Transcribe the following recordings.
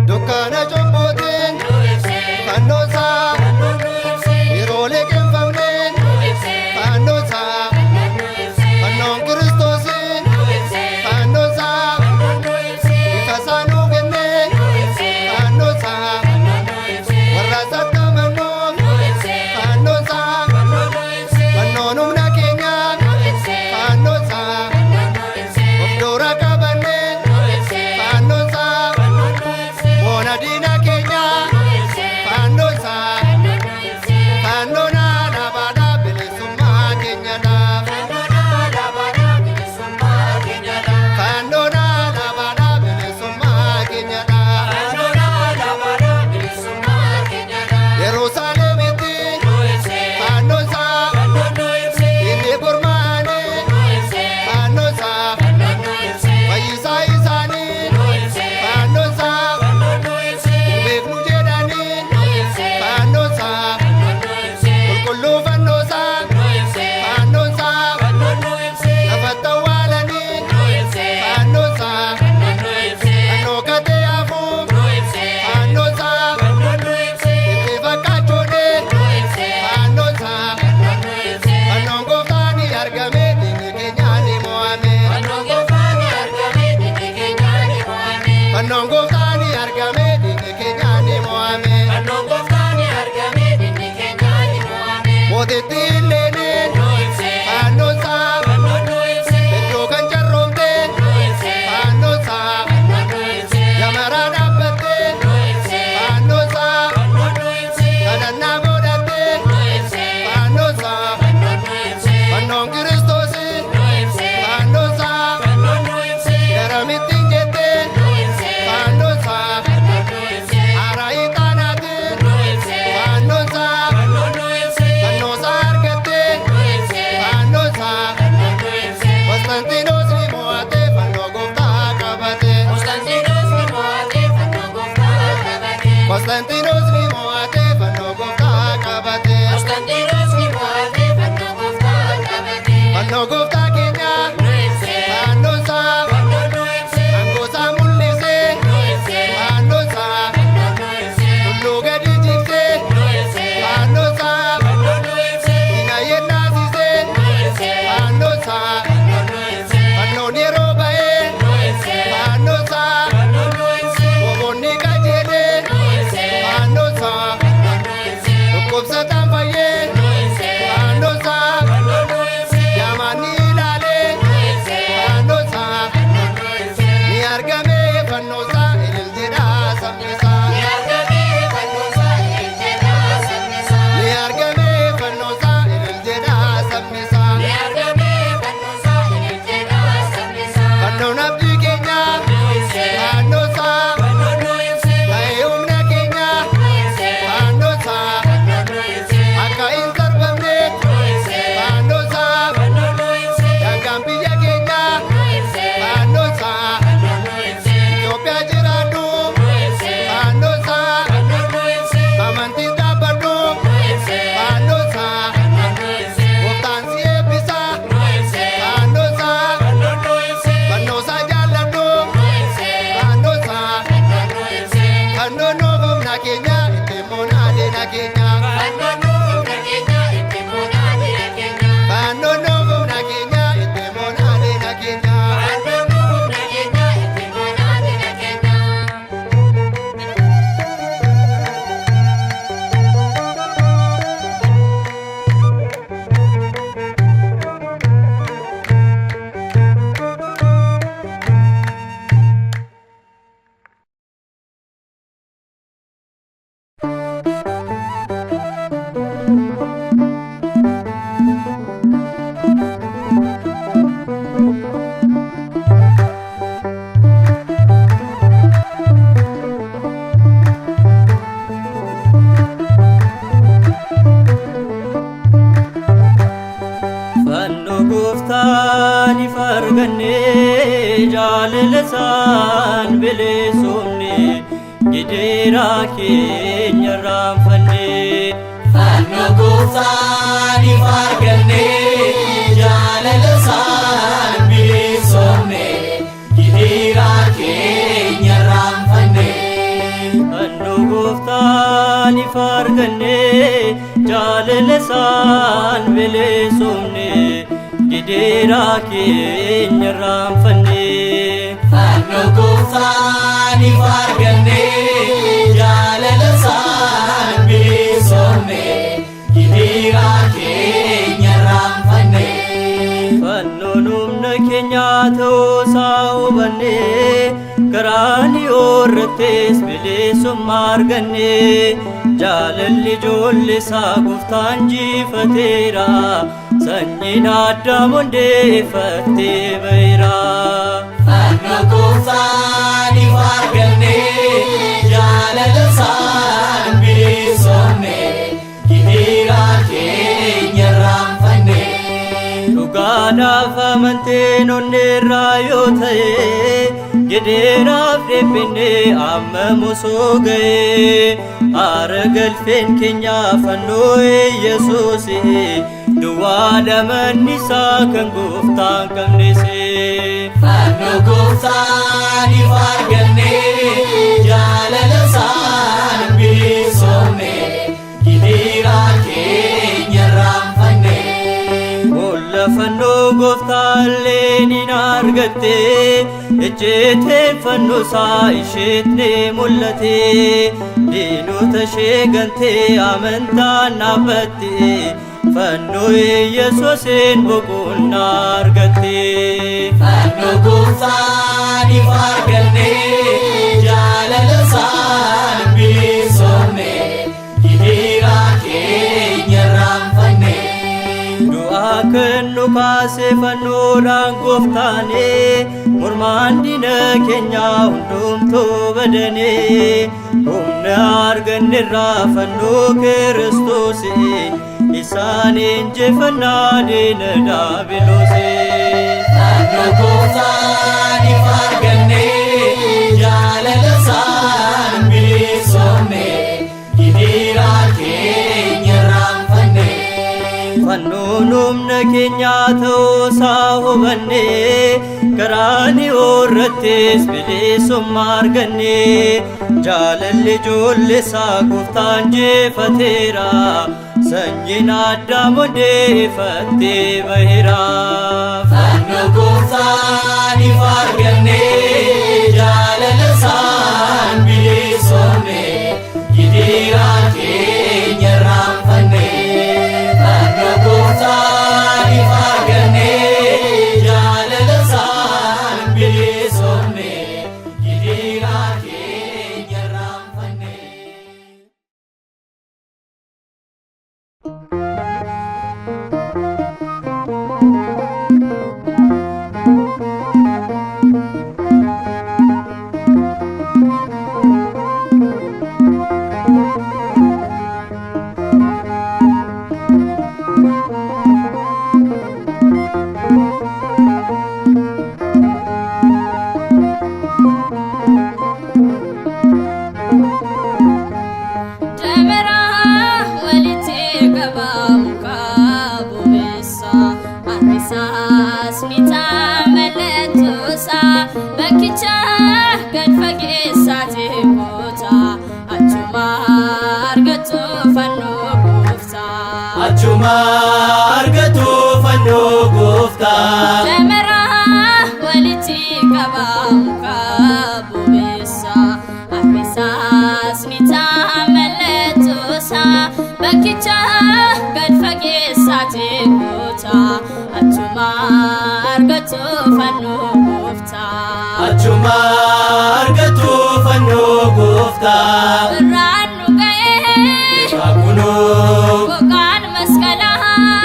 Dukkana jombotin Fanosa Irole kenfamne Fanosa Fanon Kristosin Fanosa Ifasanu genne Fanosa Warrasa tamano Fanosa Fanonum na Kenya Fanosa Obdora kabane Fanosa Dina Kenya, Fanosa, Fanona, Nabada, Bilisuma, Kenya, Fanona, Nabada, Bilisuma, Kenya, Fanona, Nabada, Bilisuma, Kenya, Fanona, Nabada, Bilisuma, Kenya, Jerusalem, Fanosa, Inde Burmane, Fanosa, Vaisa Isani, Fanosa. Anongo tani argame dinge kenyani moame. Anongo tani argame dinge kenyani moame. Mode tilene Fanosa. Bejo kanjaromte Fanosa. Yamara napate Fanosa. Kadana godate Fanosa. Fanon Kristosi Fanosa. Yaramitin jete Fanosa, Araitanatin, Fanosa, Fanosa argate, Fanosa, Constantinos limoate, Fanogofta kabate, Constantinos limoate, Fanogofta kabate, Constantinos limoate, Fanogofta kabate, Constantinos limoate, Fanogofta kabate, Fanogofta Kenya, Fanosa. Fanosa, bilisomne gideera keenya raanfanne. Fannoo Gooftaan arganne jaalala isaan bilisomne gideera keenya raanfanne. Fannoo Gooftaan arganne jaalala isaan bilisomne gideera keenya raanfanne. Fannoo Gooftaan arganne jaalala isaan bilisomne gideera keenya raanfanne. Fannoon humna keenya ta'uusaa hubanne karaan irrattis bilisummaa arganne. Jaalalli ijoollee isaa Gooftaan injifateera sanyiin Addaam hundeeffatee ba'eera. Fannoo Gooftaan arganne jaalala isaan bilisomne gideera keenya raanfanne. Dhugaadhaaf amanteen onneerraa yoo ta'e gideeraaf dhiphinne amma mosoo ga'e. Aara galfeen keenya fannoo Yesuusi duwwaadha manni isaa kan Gooftaan qabnese. Fannoo Gooftaan arganne jaalala isaan bilisomne gideera keenya raanfanne. Bolla fannoo Gooftaan leenin argatte ejjeeteen fannoo isaa isheetti mul'ate. Diinota ishee gantee amantaan dhaabbatte fannoo Yesuusiin boqonnaa argatte. Fannoo Gooftaan arganne jaalala isaan bilisomne gideera keenya raanfanne. Du'aa kan nu kaase fannoodhaan Gooftaane mormaan diina keenya hundumtuu badane. Humna arganneerraa fannoo Kiristoosi isaan injifannaa diina daabiloose. Fannoo Gooftaan arganne jaalala isaan bilisomne gideera keenya raanfanne. Fannoon humna keenya ta'uusaa hubanne karaan irrattis bilisummaa arganne. Jaalalli ijoollee isaa Gooftaan injifateera sanyiin Addaam hundeeffatee ba'eera. Fannoo Gooftaan arganne jaalala isaan bilisomne gideera keenya raanfanne. Fannoo Gooftaan arganne jaalala isaan bilisomne gideera keenya raanfanne. Achuma argatu fannoo Gooftaa. Deemeraa walitti qabamu qabubeessa Abisaas ni ta'a mallatoosa bakkicha gad fageessaati goota. Achuma argatu fannoo Gooftaa. Achuma argatu fannoo Gooftaa. Birraan nu ga'ee Shaakunoo boqaan masqalaa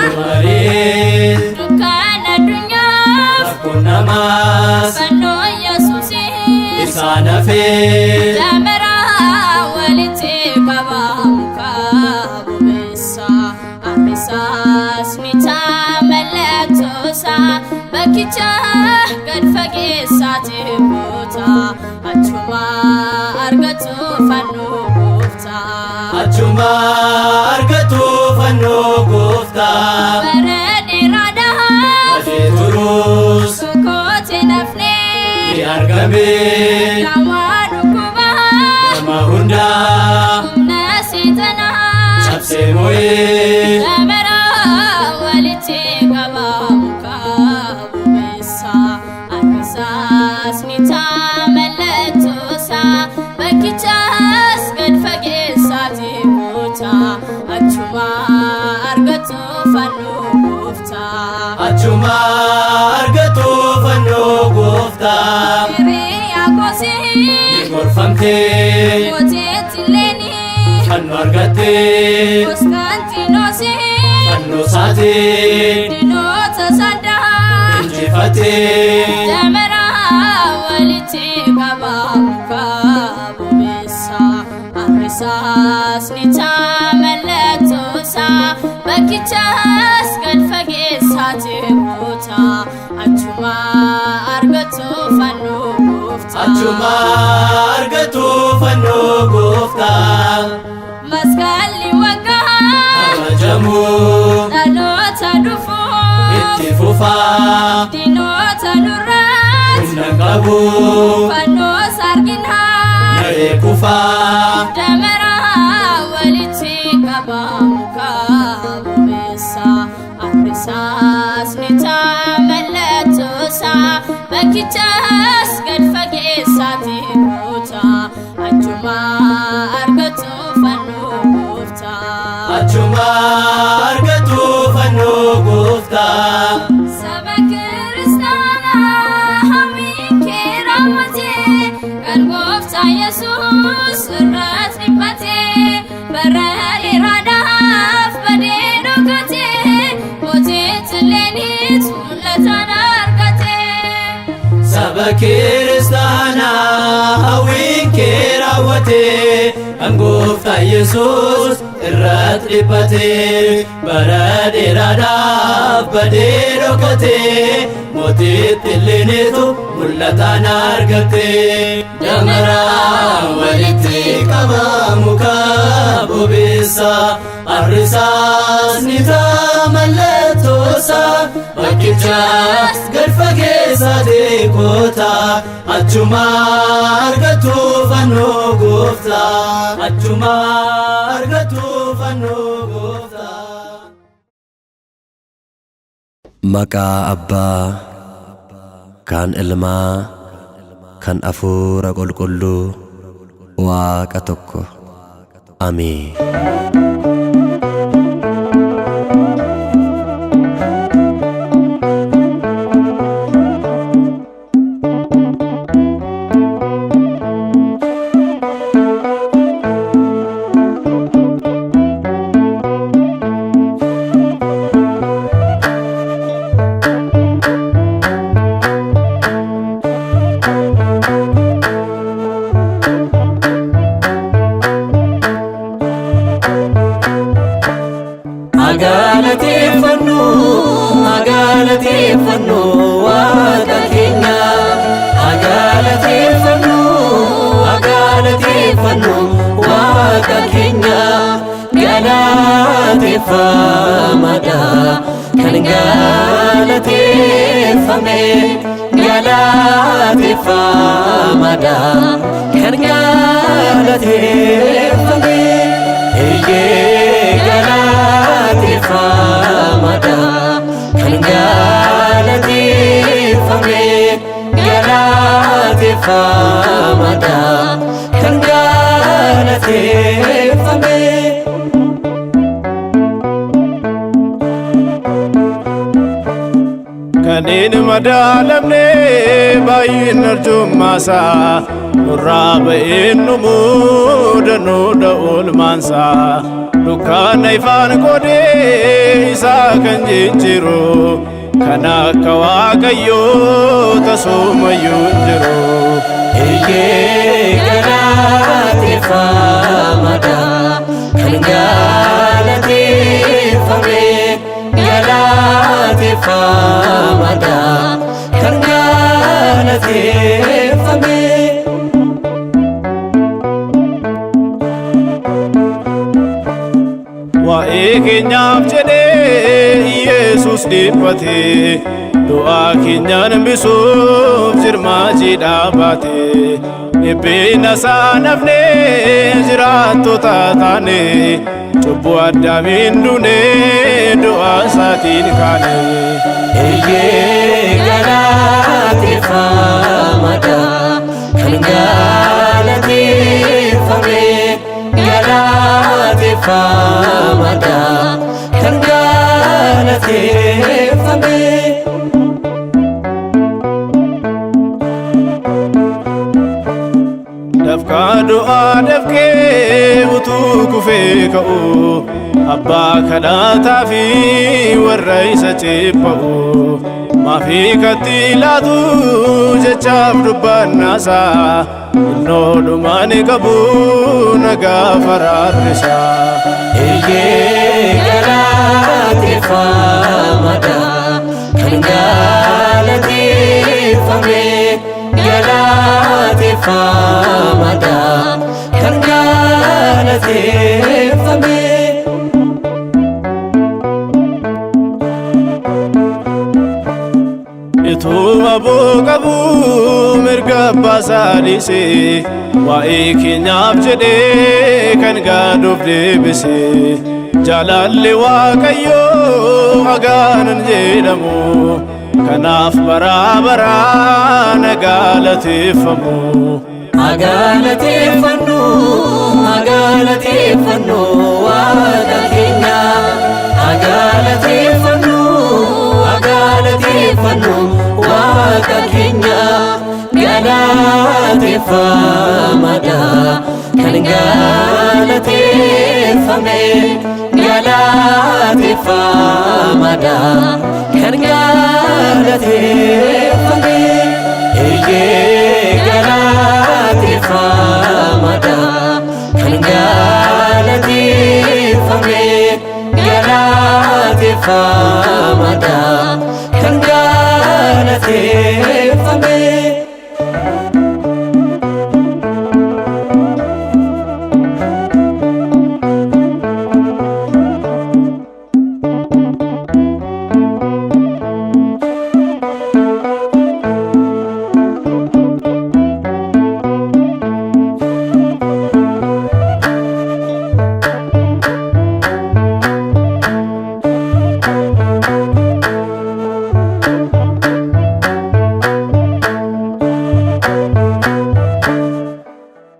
Dumaree dukkaan addunyaa Rakkoon namaas fannoo Yesuusii isaan hafee. Deemeraa walitti qabamu qabubeessa Abisaas ni ta'a mallatoosa bakkicha gad fageessaati goota. Achuma achuma argatu fannoo gooftaa Barade rada Ajee turus Sukote nafne ni argame Kamadu kuba nama hundaa Nasitana cabsee mo'ee Damera walite kaba muka bubesa Akisas nita meletosa Bakichas gad fageessati kuta Achuma argatu fannu gufta achuma argatu fannoo gooftaa Hiriya kosi gorfamtee Moteeti leni fannoo argattee Koskanti nosi fannoo saatee Dinota sanda injifatee Damera walite kaba muka bubesa Arrisas nita meletosa Bakichas gad fageessati kuta Achuma argatu fannu gufta achuma argatu fannoo gooftaa Maskalli waggaa kabajamu dhaloota dhufu itti fufaa Dinota nurraat humna qabu fannoo sarginaa na'ee kufaa Damera walite kaba muka bubesa Arrisas nita meletosa Bakichas gad fageessati kuta Achuma argatu fannu gufta achuma argatu fannoo gooftaa Saba kiristaana hamiin kee raawwate Kan gooftaa Yesuus irratti dhiphate Bara dheeraadhaaf badee dhokate Mootichi leenis mul'atan argate saba kiristaanaa hawwiin kee raawwatee kan gooftaa Yesuus irratti dhiphatee bara dheeraadhaaf badee dhokatee mootichi leeneetu mul'atan argatee damaraa walitti qabaa muka bobeessa Arrisas nita meletosa Bakichas gad fageessati kuta achuma argatu fannoo gooftaa achuma argatu fannoo gooftaa Maqaa Abbaa kan Ilmaa kan Hafuura Qulqulluu Waaqa tokko Ameen. Agalateeffannu Waaqa keenya agalateeffannu Waaqa keenya galateeffamaadha kan galateeffame galateeffamaadha kan galateeffame galateeffamaadha kan galateeffame galateeffamaadha kan galateeffame Kanin madaalamne baay'een arjumaasaa nurraa ba'een nu muudanuudha oolmaansaa dukkaana ifaan godhee isaa kan jijjiiru kan akka Waaqayyoo tasoomayyuu jiru. galateeffamaadha kan galateeffame galateeffamaadha kan galateeffame waa'ee keenyaaf jedhee Yesuus dhiphate du'aa keenyaan bisuuf jirmaa jiidhaa baate dhibbina isaa nafnee jiraattota taane cubbuu Addaamiin duune du'aa isaatiin kaane. Eeyyee galateeffamaadha kan galateeffame galateeffamaadha kan galateeffame. Dafqaa du'aa dafqee utuu kufee ka'u abbaa kadhataa fi warra isa ceepha'u maafii katti laatu jechaaf dubbannaasaa innoo dhumaan qabu nagaa faraarrisaa. Eeyyee galateeffamaadha kan galateeffame galateeffamaadha kan galateeffame. Ituma boqabu mirga abbaasaa dhiisee waa'ee keenyaaf jedhee kan gaaduuf deebise jaalalli Waaqayyoo hagaanan jedhamu kanaaf baraa baraan galateeffamu. Agalateeffannu agalateeffannu Waaqa keenya agalateeffannu agalateeffannu Waaqa keenya galateeffamaadha kan galateeffame galateeffamaadha kan galateeffame. Eeyyee galateeffamaadha kan galateeffame galateeffamaadha.